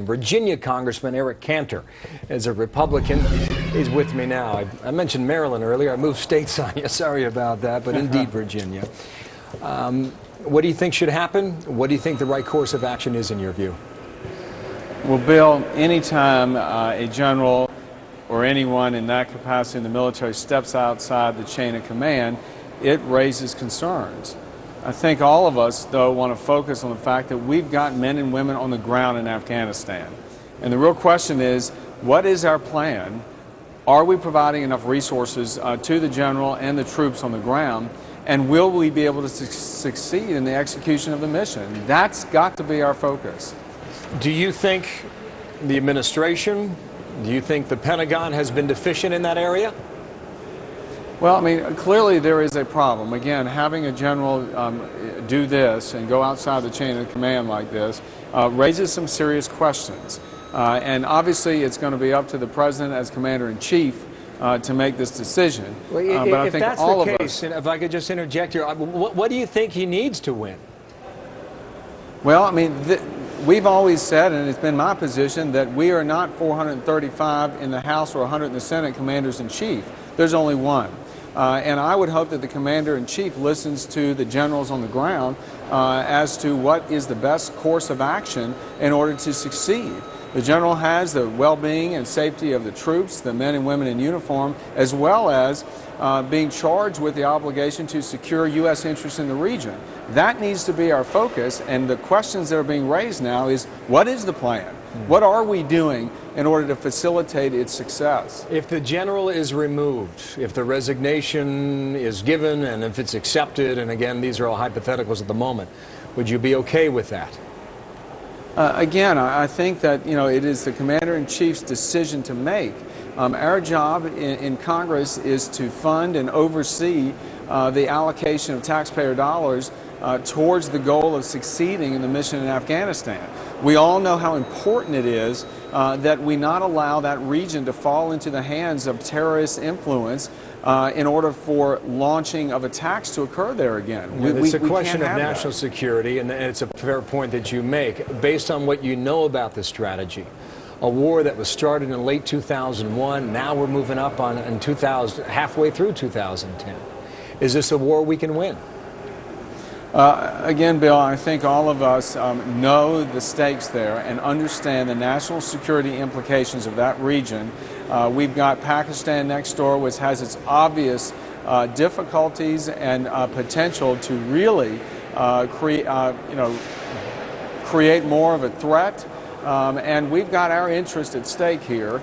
Virginia Congressman Eric Cantor is a Republican. He's with me now. I mentioned Maryland earlier. I moved states on you. Sorry about that, but indeed Virginia. What do you think should happen? What do you think the right course of action is in your view? Well, Bill, anytime a general or anyone in that capacity in the military steps outside the chain of command, it raises concerns. I think all of us, though, want to focus on the fact that we've got men and women on the ground in Afghanistan. And the real question is, what is our plan? Are we providing enough resources to the general and the troops on the ground? And will we be able to succeed in the execution of the mission? That's got to be our focus. Do you think the administration, do you think the Pentagon has been deficient in that area? Well, I mean, clearly there is a problem. Again, having a general do this and go outside the chain of command like this raises some serious questions. And obviously it's going to be up to the President as Commander-in-Chief to make this decision. Well, but I think that's all the case, and if I could just interject here, what do you think he needs to win? Well, I mean, we've always said, and it's been my position, that we are not 435 in the House or 100 in the Senate Commanders-in-Chief. There's only one. And I would hope that the Commander-in-Chief listens to the generals on the ground as to what is the best course of action in order to succeed. The general has the well-being and safety of the troops, the men and women in uniform, as well as being charged with the obligation to secure U.S. interests in the region. That needs to be our focus, and the questions that are being raised now is, what is the plan? What are we doing in order to facilitate its success? If the general is removed, if the resignation is given, and if it's accepted, and again, these are all hypotheticals at the moment, would you be okay with that? Again, I think that, it is the Commander-in-Chief's decision to make. Our job in Congress is to fund and oversee the allocation of taxpayer dollars towards the goal of succeeding in the mission in Afghanistan. We all know how important it is that we not allow that region to fall into the hands of terrorist influence in order for launching of attacks to occur there again. It's a question of national security, and it's a fair point that you make. Based on what you know about the strategy, a war that was started in late 2001, now we're moving up on in 2000, halfway through 2010. Is this a war we can win? Again, Bill, I think all of us know the stakes there and understand the national security implications of that region. We've got Pakistan next door, which has its obvious difficulties and potential to really create more of a threat. And we've got our interest at stake here.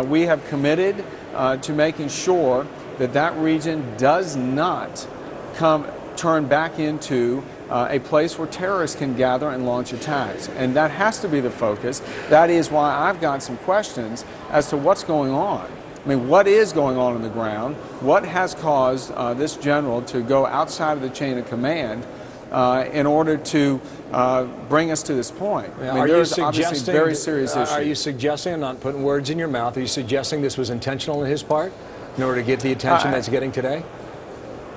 We have committed to making sure that that region does not turn back into a place where terrorists can gather and launch attacks. And that has to be the focus. That is why I've got some questions as to what's going on. I mean, what is going on the ground? What has caused this general to go outside of the chain of command in order to bring us to this point? I mean, there's obviously very serious issues. Are you suggesting, I'm not putting words in your mouth, are you suggesting this was intentional on his part in order to get the attention that's getting today?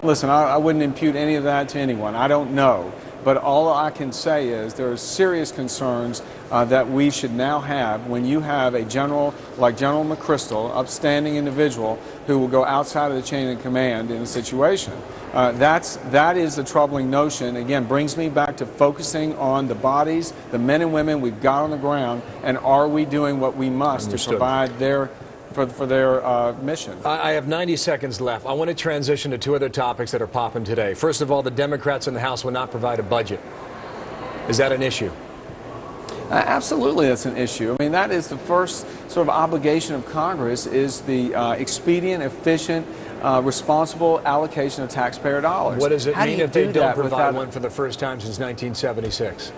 Listen, I wouldn't impute any of that to anyone. I don't know. But all I can say is there are serious concerns that we should now have when you have a general like General McChrystal, upstanding individual, who will go outside of the chain of command in a situation. That is the troubling notion. Again, brings me back to focusing on the bodies, the men and women we've got on the ground, and are we doing what we must to provide for their mission. I have 90 seconds left. I want to transition to two other topics that are popping today. First of all, the Democrats in the House will not provide a budget. Is that an issue? Absolutely, that's an issue. I mean, that is the first sort of obligation of Congress, is the expedient, efficient, responsible allocation of taxpayer dollars. What does it mean if they don't provide one for the first time since 1976?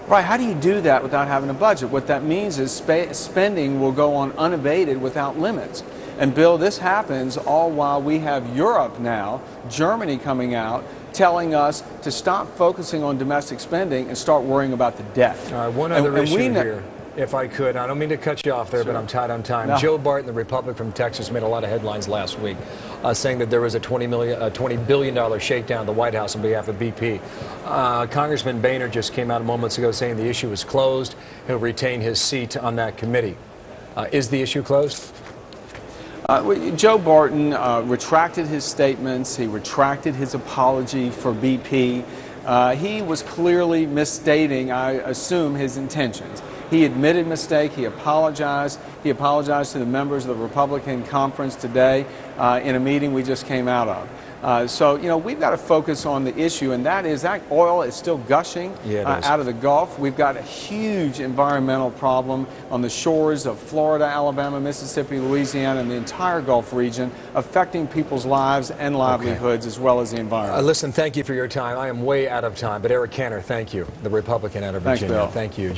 Right, how do you do that without having a budget? What that means is spending will go on unabated without limits. And Bill, this happens all while we have Europe now, Germany coming out, telling us to stop focusing on domestic spending and start worrying about the debt. All right, one other issue here. If I could, I don't mean to cut you off there, Sure. but I'm tight on time. No. Joe Barton, the Republican from Texas, made a lot of headlines last week, saying that there was a $20 billion shakedown at the White House on behalf of BP. Congressman Boehner just came out moments ago saying the issue is closed. He'll retain his seat on that committee. Is the issue closed? Joe Barton retracted his statements. He retracted his apology for BP. He was clearly misstating, I assume, his intentions. He admitted mistake. He apologized. He apologized to the members of the Republican conference today in a meeting we just came out of. So, you know, we've got to focus on the issue, and that is that oil is still gushing out of the Gulf. We've got a huge environmental problem on the shores of Florida, Alabama, Mississippi, Louisiana, and the entire Gulf region, affecting people's lives and livelihoods as well as the environment. Listen, thank you for your time. I am way out of time, but Eric Cantor, thank you, the Republican out of Virginia. Thanks, Bill. Thank you.